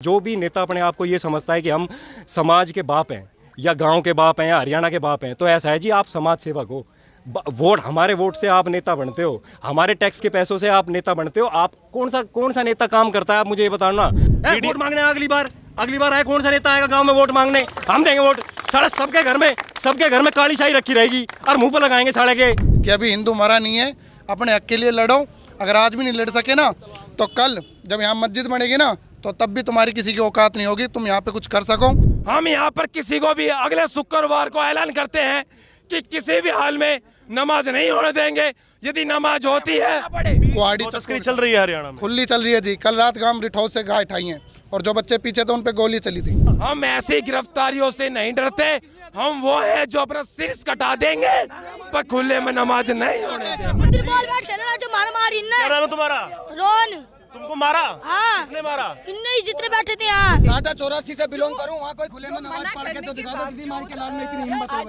जो भी नेता अपने आप को ये समझता है कि हम समाज के बाप हैं या गांव के बाप हैं या हरियाणा के बाप हैं, तो ऐसा है जी, आप समाज सेवक हो। वोट, हमारे वोट से आप नेता बनते हो, हमारे टैक्स के पैसों से आप नेता बनते हो। आप कौन सा नेता काम करता है, आप मुझे ये बताओ ना। वोट मांगने अगली बार आए, कौन सा नेता आएगा गांव में वोट मांगने? हम देंगे वोट। साढ़े सबके घर में काली शाही रखी रहेगी और मुंह पर लगाएंगे साढ़े के कि अभी हिंदू मरा नहीं है, अपने हक के लिए लड़ो। अगर आज भी नहीं लड़ सके ना, तो कल जब यहाँ मस्जिद बनेगी ना, तो तब भी तुम्हारी किसी की औकात नहीं होगी, तुम यहाँ पे कुछ कर सको। हम यहाँ पर किसी को भी अगले शुक्रवार को ऐलान करते हैं कि किसी भी हाल में नमाज नहीं होने देंगे। यदि नमाज होती है, कुआड़ी तस्करी चल रही है हरियाणा में, खुली चल रही है जी। कल रात गांव रिठौर से गाय उठाई है और जो बच्चे पीछे थे उन पे गोली चली थी। हम ऐसी गिरफ्तारियों से नहीं डरते। हम वो हैं जो अपना सिर कटा देंगे, पर खुले में नमाज नहीं होने देंगे। क्या नाम है तुम्हारा? रोन। तुमको मारा? हाँ। किसने मारा? इनने जितने बैठे थे यहाँ। टाटा 84 से बिलोंग करूँ, वहाँ कोई खुले में नमाज पढ़ के तो दिखा दो दीदी, मार के लाल में इतनी हिम्मत है।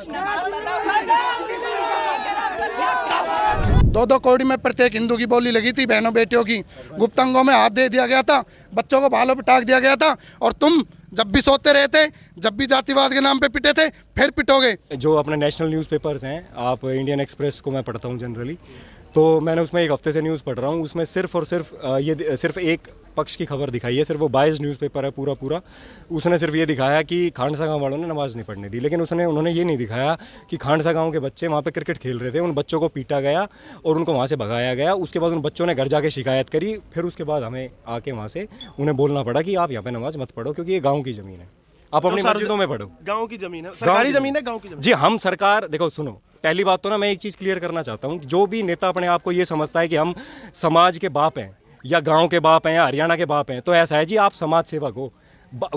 2-2 कौड़ी में प्रत्येक हिंदू की बोली लगी थी, बहनों बेटियों की। गुप्तांगों में हाथ दे दिया गया था, बच्चों को भालों पे टाक दिया गया था। और तुम जब भी सोते रहे थे, जब भी जातिवाद के नाम पे पिटे थे, फिर पिटोगे। जो अपने नेशनल न्यूज़पेपर्स हैं, आप इंडियन एक्सप्रेस को मैं पढ़ता हूँ जनरली, तो मैंने उसमें एक हफ्ते से न्यूज़ पढ़ रहा हूँ। उसमें सिर्फ और सिर्फ ये सिर्फ एक पक्ष की खबर दिखाई है, सिर्फ वो बायस्ड न्यूज़पेपर है पूरा। उसने सिर्फ ये दिखाया कि खांडसा गांव वालों ने नमाज़ नहीं पढ़ने दी, लेकिन उन्होंने ये नहीं दिखाया कि खांडसा गांव के बच्चे वहाँ पे क्रिकेट खेल रहे थे, उन बच्चों को पीटा गया और उनको वहाँ से भगाया गया। उसके बाद उन बच्चों ने घर जाके शिकायत करी, फिर उसके बाद हमें आके वहाँ से उन्हें बोलना पड़ा कि आप यहाँ पे नमाज़ मत पढ़ो, क्योंकि ये गाँव की ज़मीन है, आप अपनी मस्जिदों में पढ़ो। गांव की जमीन है, सरकारी जमीन है, गांव की जमीन। जी, हम सरकार, देखो सुनो, पहली बात तो ना मैं एक चीज़ क्लियर करना चाहता हूँ, जो भी नेता अपने आप को ये समझता है कि हम समाज के बाप हैं या गांव के बाप हैं या हरियाणा के बाप हैं, तो ऐसा है जी, आप समाज सेवक हो।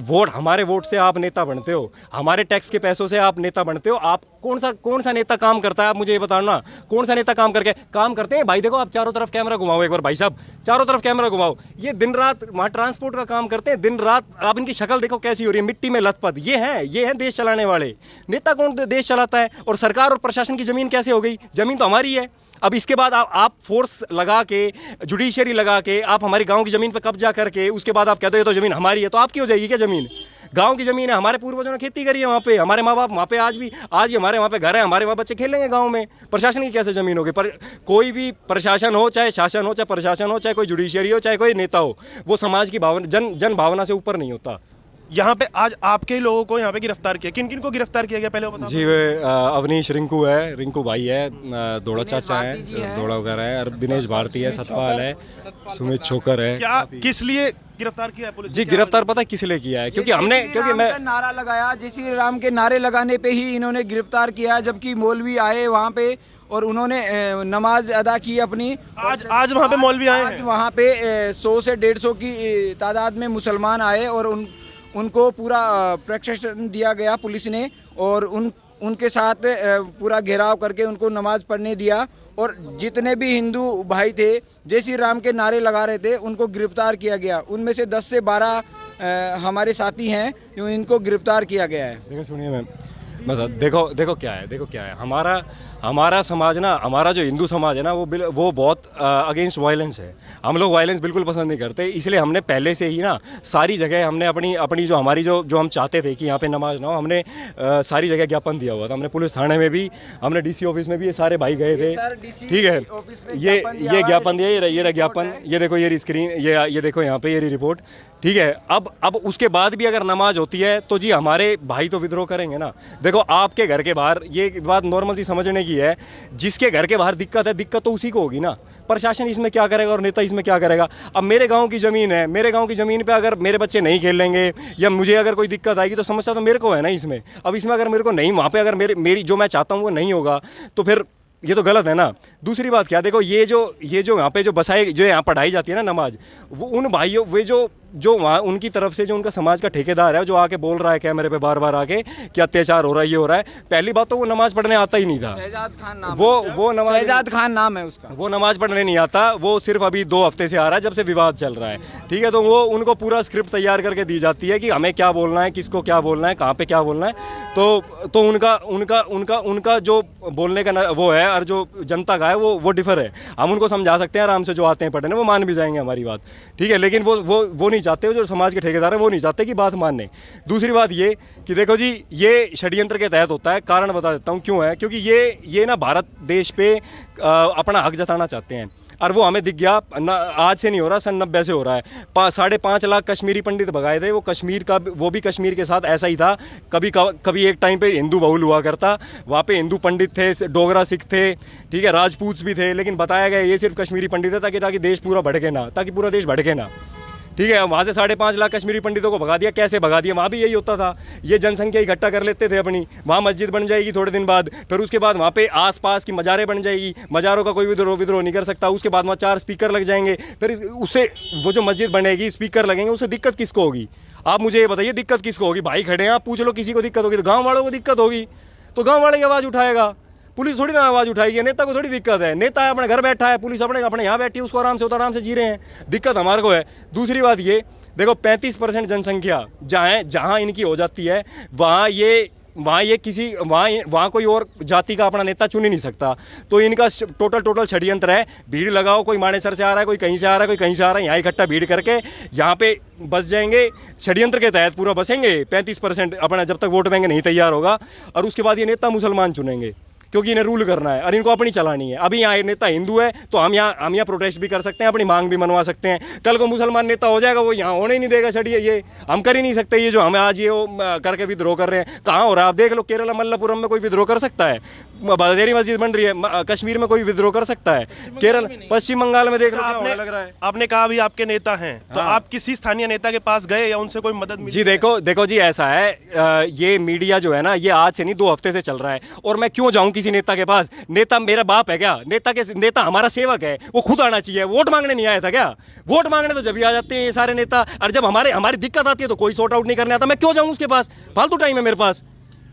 वोट, हमारे वोट से आप नेता बनते हो, हमारे टैक्स के पैसों से आप नेता बनते हो। आप कौन सा नेता काम करता है, आप मुझे ये बताओ ना। कौन सा नेता काम करते हैं भाई? देखो, आप चारों तरफ कैमरा घुमाओ एक बार भाई साहब, चारों तरफ कैमरा घुमाओ। ये दिन रात वहाँ ट्रांसपोर्ट का काम करते हैं, दिन रात। आप इनकी शक्ल देखो कैसी हो रही है, मिट्टी में लथपथ। ये हैं देश चलाने वाले नेता। कौन देश चलाता है? और सरकार और प्रशासन की ज़मीन कैसे हो गई? ज़मीन तो हमारी है। अब इसके बाद आप फोर्स लगा के, जुडिशरी लगा के, आप हमारी गांव की ज़मीन पर कब्जा करके उसके बाद आप कहते हो ये तो ज़मीन हमारी है, तो आपकी हो जाएगी क्या ज़मीन? गांव की ज़मीन है, हमारे पूर्वजों ने खेती करी है वहाँ पे, हमारे माँ बाप वहाँ पे आज भी हमारे वहाँ पे घर है, हमारे वहाँ बच्चे खेलेंगे गांव में। प्रशासन की कैसे ज़मीन होगी? पर कोई भी प्रशासन हो, चाहे शासन हो, चाहे प्रशासन हो, चाहे कोई जुडिशरी हो, चाहे कोई नेता हो, वो समाज की भावना, जन भावना से ऊपर नहीं होता। यहाँ पे आज आपके लोगों को यहाँ पे गिरफ्तार किया, किन किन को गिरफ्तार किया गया पहले वो बताओ। जी, वे अवनीश रिंकू है, रिंकू भाई है, दौड़ा चाचा है, दौड़ा वगैरह है, और दिनेश भारती है, सतपाल है, सुमित छोकर है। क्या किस लिए गिरफ्तार किया है पुलिस? जी, गिरफ्तार पता है किस लिए किया है? क्योंकि मैं नारा लगाया, जय श्री राम के नारे लगाने पे ही इन्होंने गिरफ्तार किया, जबकि मौलवी आए वहाँ पे और उन्होंने नमाज अदा की अपनी। आज वहाँ पे मौलवी आए हैं। वहाँ पे 100 से 150 की तादाद में मुसलमान आए और उनको पूरा प्रशिक्षण दिया गया पुलिस ने, और उनके साथ पूरा घेराव करके उनको नमाज पढ़ने दिया। और जितने भी हिंदू भाई थे जय श्री राम के नारे लगा रहे थे, उनको गिरफ्तार किया गया। उनमें से 10 से 12 हमारे साथी हैं जो इनको गिरफ्तार किया गया है। देखो, सुनिए मैम, मतलब देखो क्या है हमारा समाज ना, हमारा जो हिंदू समाज है ना, वो बहुत अगेंस्ट वायलेंस है। हम लोग वायलेंस बिल्कुल पसंद नहीं करते, इसलिए हमने पहले से ही ना सारी जगह हमने अपनी जो हमारी जो हम चाहते थे कि यहाँ पे नमाज ना हो, हमने सारी जगह ज्ञापन दिया हुआ था। हमने पुलिस थाने में भी, हमने डीसी ऑफिस में भी, ये सारे भाई गए थे, ठीक है। ये ज्ञापन दिया, ये ज्ञापन, ये देखो, ये स्क्रीन, ये देखो यहाँ पे ये रिपोर्ट, ठीक है। अब उसके बाद भी अगर नमाज होती है तो जी हमारे भाई तो विद्रोह करेंगे ना। देखो, आपके घर के बाहर, ये बात नॉर्मल सी समझने की है, जिसके घर के बाहर दिक्कत तो उसी को होगी ना। प्रशासन इसमें क्या करेगा और नेता इसमें क्या करेगा? अब मेरे गांव की ज़मीन है, मेरे गांव की ज़मीन पे अगर मेरे बच्चे नहीं खेलेंगे या मुझे अगर कोई दिक्कत आएगी, तो समस्या तो मेरे को है ना इसमें। अब इसमें अगर मेरे को नहीं, वहाँ पे अगर मेरी जो मैं चाहता हूँ वो नहीं होगा, तो फिर ये तो गलत है ना। दूसरी बात क्या, देखो, ये जो यहाँ पे जो यहाँ पढ़ाई जाती है ना नमाज, वो उन भाइयों, वे जो वहाँ उनकी तरफ से जो उनका समाज का ठेकेदार है, जो आके बोल रहा है कैमरे पे बार आके कि अत्याचार हो रहा है, ये हो रहा है। पहली बात तो वो नमाज पढ़ने आता ही नहीं था। शहजाद खान नाम, शहजाद खान नाम है उसका। वो नमाज पढ़ने नहीं आता, वो सिर्फ अभी 2 हफ्ते से आ रहा है, जब से विवाद चल रहा है, ठीक है। तो वो उनको पूरा स्क्रिप्ट तैयार करके दी जाती है कि हमें क्या बोलना है, किसको क्या बोलना है, कहाँ पे क्या बोलना है। तो उनका जो बोलने का वो है और जो जनता का है वो डिफर है। हम उनको समझा सकते हैं आराम से, जो आते हैं पढ़ने, वो मान भी जाएंगे हमारी बात, ठीक है। लेकिन वो नहीं नहीं चाहते, जो समाज के ठेकेदार हैं वो नहीं चाहते कि बात मानने। दूसरी बात ये कि देखो जी, ये षड्यंत्र के तहत होता है। कारण बता देता हूँ क्यों है, क्योंकि ये ना भारत देश पे अपना हक जताना चाहते हैं, और वो हमें दिख गया। आज से नहीं हो रहा, सन 90 से हो रहा है। 5.5 लाख कश्मीरी पंडित भगाए थे। वो कश्मीर का, वो भी कश्मीर के साथ ऐसा ही था। कभी एक टाइम पे हिंदू बहुल हुआ करता, वहाँ पे हिंदू पंडित थे, डोगरा सिख थे, ठीक है, राजपूत भी थे, लेकिन बताया गया ये सिर्फ कश्मीरी पंडित है ताकि देश पूरा भड़के ना, ताकि पूरा देश भड़के ना, ठीक है। वहाँ से 5.5 लाख कश्मीरी पंडितों को भगा दिया। कैसे भगा दिया? वहाँ भी यही होता था, ये जनसंख्या इकट्ठा कर लेते थे अपनी। वहाँ मस्जिद बन जाएगी थोड़े दिन बाद, फिर उसके बाद वहाँ पे आसपास की मज़ारें बन जाएगी, मज़ारों का कोई विद्रोह नहीं कर सकता। उसके बाद वहाँ 4 स्पीकर लग जाएंगे, फिर उससे वो जो मस्जिद बनेगी, स्पीकर लगेंगे, उससे दिक्कत किसको होगी? आप मुझे ये बताइए, दिक्कत किसको होगी? भाई खड़े हैं, आप पूछ लो, किसी को दिक्कत होगी तो गाँव वालों को दिक्कत होगी, तो गाँव वाले की आवाज़ उठाएगा। पुलिस थोड़ी ना आवाज़ उठाएगी, नेता को थोड़ी दिक्कत है। नेता अपने घर बैठा है, पुलिस अपने यहाँ बैठी है, उसको आराम से जी रहे हैं। दिक्कत हमारे को है। दूसरी बात ये देखो, 35% जनसंख्या जहाँ इनकी हो जाती है, वहाँ कोई और जाति का अपना नेता चुन ही नहीं सकता। तो इनका टोटल षड्यंत्र है। भीड़ लगाओ, कोई मानेसर से आ रहा है, कोई कहीं से आ रहा है, कोई कहीं से आ रहा है, यहाँ इकट्ठा भीड़ करके यहाँ पे बस जाएंगे। षड्यंत्र के तहत पूरा बसेंगे। 35% अपना जब तक वोट बैंक नहीं तैयार होगा, और उसके बाद ये नेता मुसलमान चुनेंगे, क्योंकि इन्हें रूल करना है और इनको अपनी चलानी है। अभी यहाँ नेता हिंदू है तो हम यहाँ प्रोटेस्ट भी कर सकते हैं, अपनी मांग भी मनवा सकते हैं। कल को मुसलमान नेता हो जाएगा, वो यहाँ होने ही नहीं देगा। छड़िए, ये हम कर ही नहीं सकते। ये जो हमें आज ये करके विद्रोह कर रहे हैं, कहाँ हो रहा है आप देख लो। केरला मल्लापुरम में कोई विद्रोह कर सकता है? बदेरी मस्जिद बन रही है। कश्मीर में कोई विद्रोह कर सकता है? केरल, पश्चिम बंगाल में देख लो क्या होने लग रहा है। आपने कहा अभी आपके नेता हैं, तो आप किसी स्थानीय नेता के पास गए या उनसे कोई मदद मिली? जी देखो जी, ऐसा है, ये मीडिया जो है ना, ये आज से नहीं 2 हफ्ते से चल रहा है। और मैं क्यों जाऊं किसी नेता के पास? नेता मेरा बाप है क्या? नेता हमारा सेवक है, वो खुद आना चाहिए। वोट मांगने नहीं आया था क्या? वोट मांगने तो जब भी आ जाते हैं ये सारे नेता, और जब हमारी दिक्कत आती है तो कोई सॉर्ट आउट नहीं करने आता। मैं क्यों जाऊं उसके पास? फालतू टाइम है मेरे पास।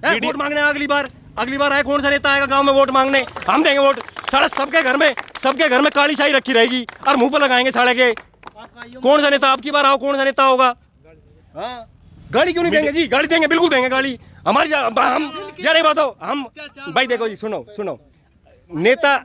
वोट मांगने अगली बार आए, कौन सा नेता आएगा गांव में वोट मांगने? हम देंगे वोट। सारा सबके घर में काली शाही रखी रहेगी और मुंह पर लगाएंगे साढ़े के। कौन सा नेता आपकी बार आओ, कौन सा नेता होगा? गाड़ी क्यों नहीं देंगे जी? गाड़ी देंगे, बिल्कुल देंगे गाड़ी। हमारी हम यार ये बताओ, हम भाई देखो जी, सुनो नेता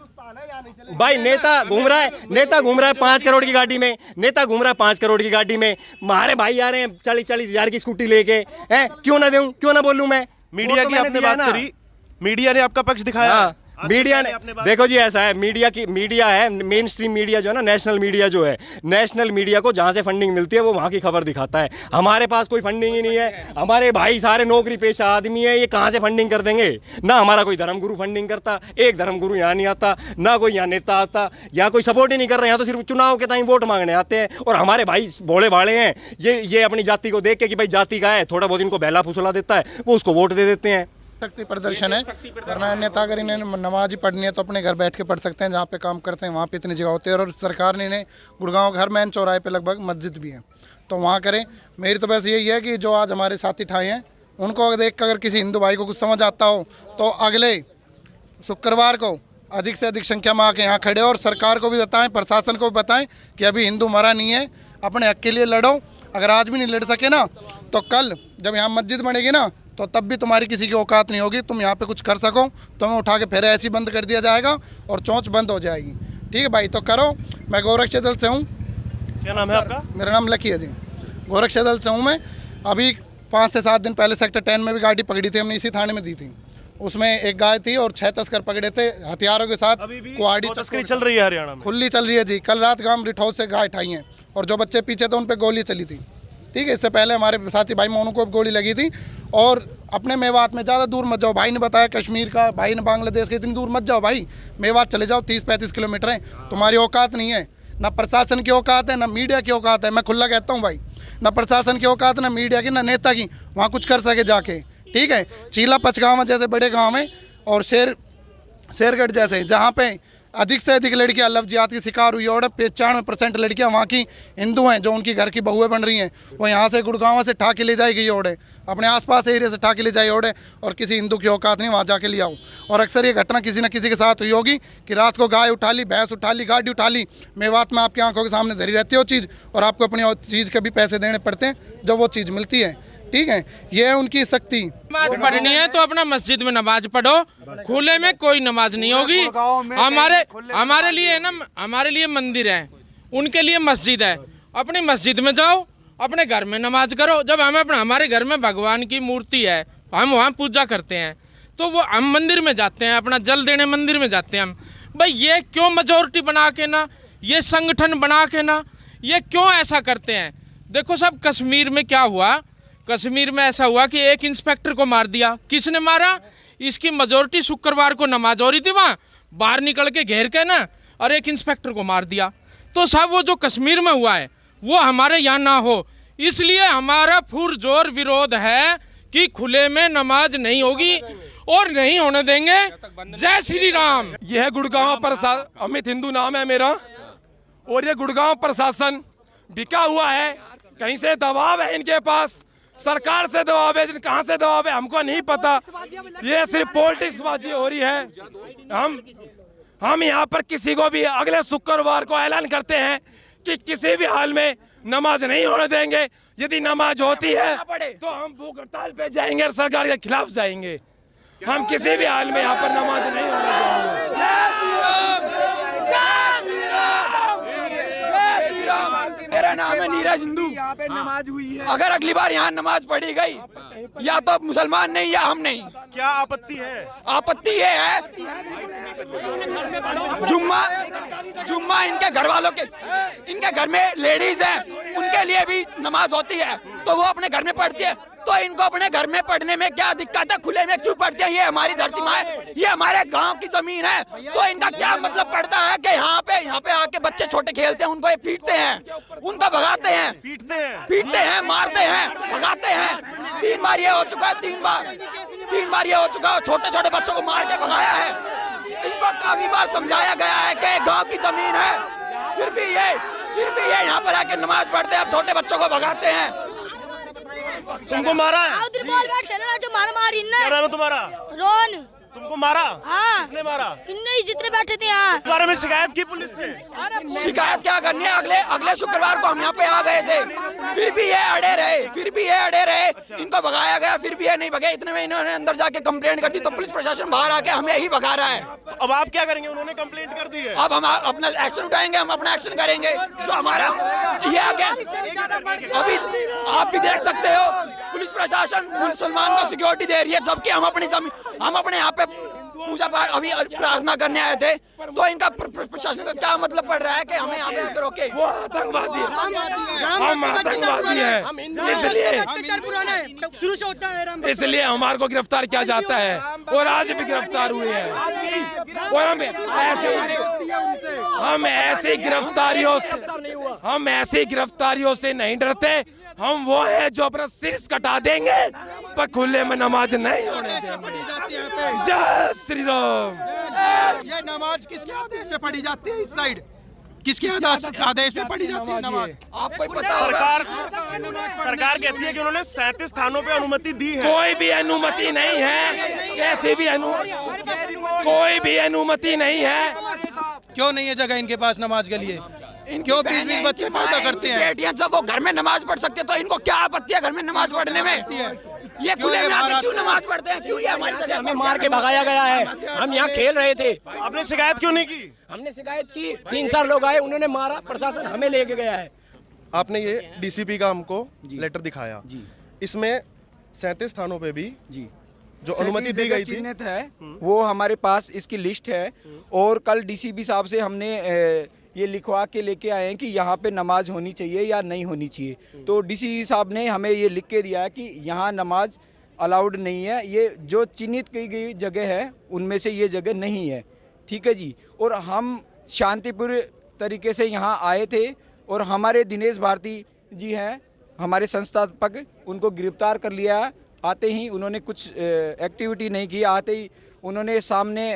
घूम रहा है 5 करोड़ की गाड़ी में। नेता घूम रहा है 5 करोड़ की गाड़ी में। हमारे भाई आ रहे हैं 40-40 हज़ार की स्कूटी लेके। हैं क्यों ना दूं, क्यों ना बोलूं मैं? मीडिया की आपने बात करी, मीडिया ने आपका पक्ष दिखाया। मीडिया ने देखो जी, ऐसा है, मीडिया है मेन स्ट्रीम मीडिया जो है ना, नेशनल मीडिया जो है, नेशनल मीडिया को जहाँ से फंडिंग मिलती है वो वहाँ की खबर दिखाता है। हमारे पास कोई फंडिंग ही नहीं है। हमारे भाई सारे नौकरी पेशा आदमी है, ये कहाँ से फंडिंग कर देंगे? ना हमारा कोई धर्मगुरु फंडिंग करता, एक धर्मगुरु यहाँ नहीं आता, ना कोई यहाँ नेता आता, यहाँ कोई सपोर्ट ही नहीं कर रहे। यहाँ तो सिर्फ चुनाव के टाइम वोट मांगने आते हैं। और हमारे भाई भोले भाड़े हैं, ये अपनी जाति को देख के कि भाई जाति का है, थोड़ा बहुत इनको बहला फुसला देता है, वो उसको वोट दे देते हैं। शक्ति प्रदर्शन है, वरना अन्यथा अगर इन्हें नमाज ही पढ़नी है तो अपने घर बैठ के पढ़ सकते हैं। जहाँ पे काम करते हैं वहाँ पे इतनी जगह होती है, और सरकार ने इन्हें गुड़गांव हर मैन चौराहे पे लगभग मस्जिद भी है, तो वहाँ करें। मेरी तो बस यही है कि जो आज हमारे साथी ठाए हैं, उनको देख कर अगर किसी हिंदू भाई को कुछ समझ आता हो तो अगले शुक्रवार को अधिक से अधिक संख्या में आके यहाँ खड़े, और सरकार को भी बताएं, प्रशासन को भी बताएं कि अभी हिंदू मरा नहीं है, अपने हक के लिए लड़ो। अगर आज भी नहीं लड़ सके ना, तो कल जब यहाँ मस्जिद बनेगी ना, तो तब भी तुम्हारी किसी की औकात नहीं होगी, तुम यहाँ पे कुछ कर सको, तुम्हें उठा के फिर ऐसे ही बंद कर दिया जाएगा और चोंच बंद हो जाएगी। ठीक है भाई, तो करो। मैं गोरक्षा दल से हूँ। क्या नाम है आपका? मेरा नाम लकी है जी, गोरक्षा दल से हूँ मैं। अभी 5 से 7 दिन पहले सेक्टर 10 में भी गाड़ी पकड़ी थी, हमने इसी थाने में दी थी। उसमें एक गाय थी और 6 तस्कर पकड़े थे हथियारों के साथ। कुआड़ी तस्करी चल रही है हरियाणा में, खुली चल रही है जी। कल रात गांव रिठौर से गाय उठाई हैं, और जो बच्चे पीछे थे उन पर गोली चली थी। ठीक है, इससे पहले हमारे साथी भाई मोनू को गोली लगी थी। और अपने मेवात में ज़्यादा दूर मत जाओ। भाई ने बताया कश्मीर का, भाई ने बांग्लादेश का, इतनी दूर मत जाओ भाई। मेवात चले जाओ, 30-35 किलोमीटर है। तुम्हारी औकात नहीं है, ना प्रशासन की औकात है, ना मीडिया की औकात है। मैं खुला कहता हूँ भाई, ना प्रशासन की औकात, ना मीडिया की, ना नेता की, वहाँ कुछ कर सके जाके। ठीक है, चीला पचगांव जैसे बड़े गाँव में, और शेरगढ़ जैसे, जहाँ पे अधिक से अधिक लड़कियां लव जिहाद की शिकार हुई, और 95% लड़कियां वहाँ की हिंदू हैं, जो उनकी घर की बहुएं बन रही हैं। वो यहाँ से गुड़गांव से ठा के ले जाएगी ओढ़े, अपने आसपास एरिया से ठा के ले जाए ओढ़े, और किसी हिंदू की औकात नहीं वहाँ जाके ले आओ। और अक्सर ये घटना किसी न किसी के साथ हुई होगी कि रात को गाय उठा ली, भैंस उठा ली, गाड़ी उठा ली। मेवात में आपकी आंखों के सामने धरी रहती है वो चीज़, और आपको अपनी चीज़ के भी पैसे देने पड़ते हैं जब वो चीज़ मिलती है। ठीक है, ये है उनकी शक्ति। नमाज पढ़नी है तो अपना मस्जिद में नमाज पढ़ो, खुले में कोई नमाज नहीं होगी। हमारे लिए है ना, हमारे लिए मंदिर है, उनके लिए मस्जिद है। अपनी मस्जिद में जाओ, अपने घर में नमाज करो। जब हमें अपना हमारे घर में भगवान की मूर्ति है, हम वहाँ पूजा करते हैं, तो वो हम मंदिर में जाते हैं, अपना जल देने मंदिर में जाते हैं हम। भाई ये क्यों मेजोरिटी बना के ना, ये संगठन बना के ना, ये क्यों ऐसा करते हैं? देखो साहब, कश्मीर में क्या हुआ, कश्मीर में ऐसा हुआ कि एक इंस्पेक्टर को मार दिया। किसने मारा? इसकी मेजोरिटी शुक्रवार को नमाज हो रही थी, वहाँ बाहर निकल के घेर के ना और एक इंस्पेक्टर को मार दिया। तो साहब वो जो कश्मीर में हुआ है वो हमारे यहाँ ना हो, इसलिए हमारा पुरजोर विरोध है कि खुले में नमाज नहीं होगी और नहीं होने देंगे। जय श्री राम। यह है गुड़गांव प्रशासन, अमित हिंदू नाम है मेरा, और ये गुड़गांव प्रशासन बिका हुआ है। कहीं से दबाव है इनके पास, सरकार से दबाव है, कहाँ से दबाव है हमको नहीं पता। ये सिर्फ पॉलिटिक्स बाजी हो रही है। हम यहाँ पर किसी को भी अगले शुक्रवार को ऐलान करते हैं कि किसी भी हाल में नमाज नहीं होने देंगे। यदि नमाज होती है तो हम भूख हड़ताल पे जाएंगे और सरकार के खिलाफ जाएंगे। हम किसी भी हाल में यहाँ पर नमाज नहीं होने देंगे। मेरा नाम है नीरज हिंदू। यहाँ पे नमाज हुई है, अगर अगली बार यहाँ नमाज पढ़ी गई, या तो मुसलमान नहीं या हम नहीं। क्या आपत्ति है? आपत्ति ये है, जुम्मा इनके घर वालों के, इनके घर में लेडीज हैं, उनके लिए भी नमाज होती है, तो वो अपने घर में पढ़ती है। तो इनको अपने घर में पढ़ने में क्या दिक्कत है? खुले में क्यों पढ़ते हैं? ये हमारी धरती माँ है, ये हमारे गांव की जमीन है, तो इनका क्या मतलब पड़ता है कि यहाँ पे आके बच्चे छोटे खेलते हैं, उनको ये पीटते हैं, उनको भगाते हैं, पीटते हैं, मारते हैं, भगाते हैं। 3 बार ये हो चुका है, 3 बार ये हो चुका है, छोटे छोटे बच्चों को मार के भगाया है। इनको काफी बार समझाया गया है कि गाँव की जमीन है, फिर भी ये यहाँ पर आके नमाज पढ़ते हैं, छोटे बच्चों को भगाते हैं। तुमको मारा है? उधर बॉल बैट खेल रहा, जो मारा मारी इनने। क्या नाम है तुम्हारा? रोन। तुमको मारा? हाँ। किसने मारा? इनने ही जितने बैठे थे यहाँ। इस बारे में शिकायत की पुलिस से? शिकायत क्या करनी है? अगले शुक्रवार को हम यहाँ पे आ गए थे, फिर भी ये अड़े रहे, इनको भगाया गया, फिर भी ये नहीं भगे। इतने में इन्होंने अंदर जाके कंप्लेंट कर दी, तो पुलिस प्रशासन बाहर आके हमें ही भगा रहा है। तो अब आप क्या करेंगे? उन्होंने कंप्लेंट कर दी है, अब हम अपना एक्शन उठाएंगे, हम अपना एक्शन करेंगे। जो हमारा ये आगे अभी आप भी देख सकते हो, पुलिस प्रशासन मुसलमान को सिक्योरिटी दे रही है, जबकि हम अपने यहाँ पे पूजा पाठ अभी प्रार्थना करने आए थे। तो इनका प्रशासन का क्या मतलब पड़ रहा है कि हमें यहाँ पे आकर रोके? वो आतंकवादी है, हम आतंकवादी है, इसलिए हमारे को गिरफ्तार किया जाता है, और आज भी गिरफ्तार हुए हैं। और हम ऐसी गिरफ्तारियों से नहीं डरते। हम वो है जो अपना सिर कटा देंगे, पर खुले में नमाज नहीं होने देंगे। जय श्री राम। ये नमाज किसके आदेश पे पढ़ी जाती है? इस साइड किसके आदेश पे पढ़ी जाती है नमाज? आपको पता? सरकार कहती है कि उन्होंने 37 स्थानों पे अनुमति दी है। कोई भी अनुमति नहीं है, कैसे भी कोई भी अनुमति नहीं है। क्यों नहीं है जगह इनके पास नमाज के लिए? क्यों 20-20 बच्चे पैदा करते हैं? बेटियां जब वो घर में नमाज पढ़ सकते, तो इनको क्या आपत्ति है घर में नमाज पढ़ने में? ये खुले में आके क्यों नमाज पढ़ते हैं? क्यों? ये हमारे हमें मार के भगाया गया है, हम यहाँ खेल रहे थे। आपने शिकायत क्यों नहीं की? हमने शिकायत की, 3-4 लोग आए, उन्होंने मारा, प्रशासन हमें लेके गया है। आपने ये डीसीपी का हमको लेटर दिखाया, इसमें 37 स्थानों पे भी जो अनुमति दी गई थी है, वो हमारे पास इसकी लिस्ट है। और कल डीसीपी साहब से हमने ये लिखवा के लेके आए हैं कि यहाँ पे नमाज होनी चाहिए या नहीं होनी चाहिए। तो डीसीपी साहब ने हमें ये लिख के दिया है कि यहाँ नमाज अलाउड नहीं है। ये जो चिन्हित की गई जगह है उनमें से ये जगह नहीं है, ठीक है जी। और हम शांतिपूर्ण तरीके से यहाँ आए थे, और हमारे दिनेश भारती जी हैं, हमारे संस्थापक, उनको गिरफ्तार कर लिया। आते ही उन्होंने कुछ एक्टिविटी नहीं की, आते ही उन्होंने सामने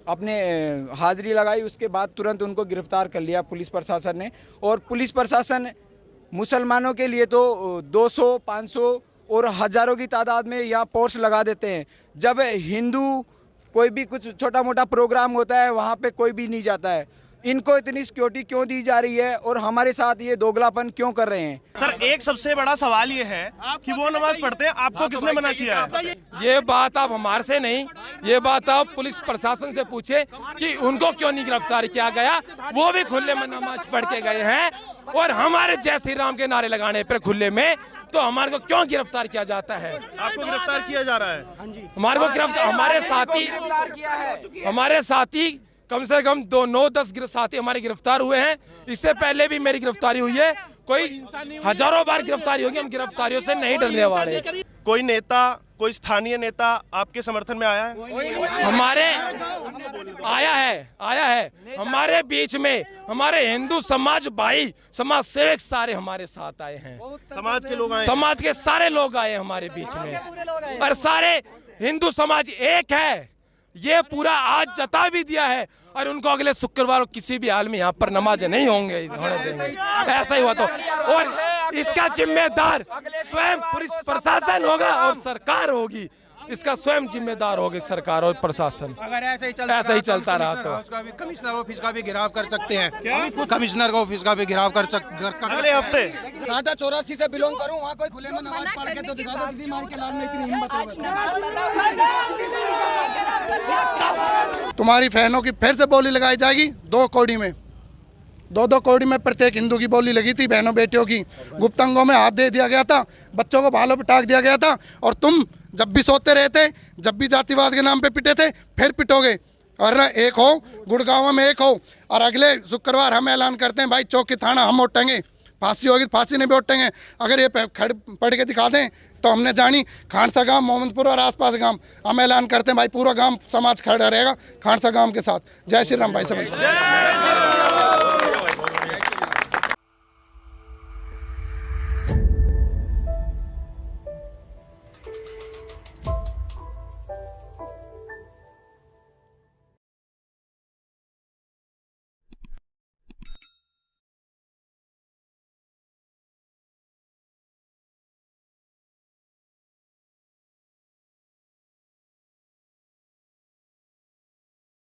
अपने हाजिरी लगाई, उसके बाद तुरंत उनको गिरफ्तार कर लिया पुलिस प्रशासन ने। और पुलिस प्रशासन मुसलमानों के लिए तो 200, 500 और हज़ारों की तादाद में यहाँ फोर्स लगा देते हैं। जब हिंदू कोई भी कुछ छोटा मोटा प्रोग्राम होता है, वहाँ पे कोई भी नहीं जाता है। इनको इतनी सिक्योरिटी क्यों दी जा रही है और हमारे साथ ये दोगलापन क्यों कर रहे हैं? सर एक सबसे बड़ा सवाल ये है कि वो नमाज पढ़ते हैं, आपको किसने मना किया है? ये बात आप हमारे से नहीं, ये बात आप पुलिस प्रशासन से पूछे कि उनको क्यों नहीं गिरफ्तार किया गया। वो भी खुले में नमाज पढ़ के गए हैं और हमारे जय श्री राम के नारे लगाने पर खुले में, तो हमारे को क्यों गिरफ्तार किया जाता है? आपको गिरफ्तार किया जा रहा है? हमारे को गिरफ्तार, हमारे साथी कम से कम 9-10 साथी हमारे गिरफ्तार हुए हैं। इससे पहले भी मेरी गिरफ्तारी हुई है, कोई हजारों बार गिरफ्तारी होगी। हम गिरफ्तारियों से नहीं डरने वाले। कोई नेता, कोई स्थानीय नेता आपके समर्थन में आया है? हमारे आया है हमारे बीच में हमारे हिंदू समाज भाई, समाज सेवक सारे हमारे साथ आए हैं। समाज के लोग आए, समाज के सारे लोग आए हमारे बीच में, और सारे हिंदू समाज एक है, ये पूरा आज जता भी दिया है। और उनको अगले शुक्रवार किसी भी हाल में यहाँ पर नमाज नहीं होने देंगे। ऐसा ही हुआ तो, और इसका जिम्मेदार स्वयं पुलिस प्रशासन होगा और सरकार होगी। इसका स्वयं जिम्मेदार होगी सरकार और प्रशासन। अगर ऐसा ही चलता रहा तो कमिश्नर ऑफिस का भी घेराव कर सकते हैं। क्या? कमिश्नर ऑफिस का भी घेराव कर अगले हफ्ते। टाटा 84 से बिलोंग करूं, वहाँ कोई खुले में नमाज पढ़ के तो दिखा दो दीदी मार के लाल में इतनी हिम्मत है। तुम्हारी बहनों की फिर से बोली लगाई जाएगी 2 कौड़ी में, 2-2 कौड़ी में प्रत्येक हिंदू की बोली लगी थी। बहनों बेटियों की गुप्तांगों में हाथ दे दिया गया था, बच्चों को भालों पे टाक दिया गया था। और तुम जब भी सोते रहे थे, जब भी जातिवाद के नाम पे पिटे थे, फिर पिटोगे। और ना एक हो, गुड़गांव में एक हो। और अगले शुक्रवार हम ऐलान करते हैं भाई, चौकी थाना हम उठेंगे, फांसी होगी फांसी नहीं भी उठेंगे। अगर ये खड़ पढ़ के दिखा दें तो हमने जानी खानसा गांव, मोहम्मदपुर और आसपास गांव, हम ऐलान करते हैं भाई पूरा गांव समाज खड़ा रहेगा खानसा गांव के साथ। जय श्री राम भाई सब।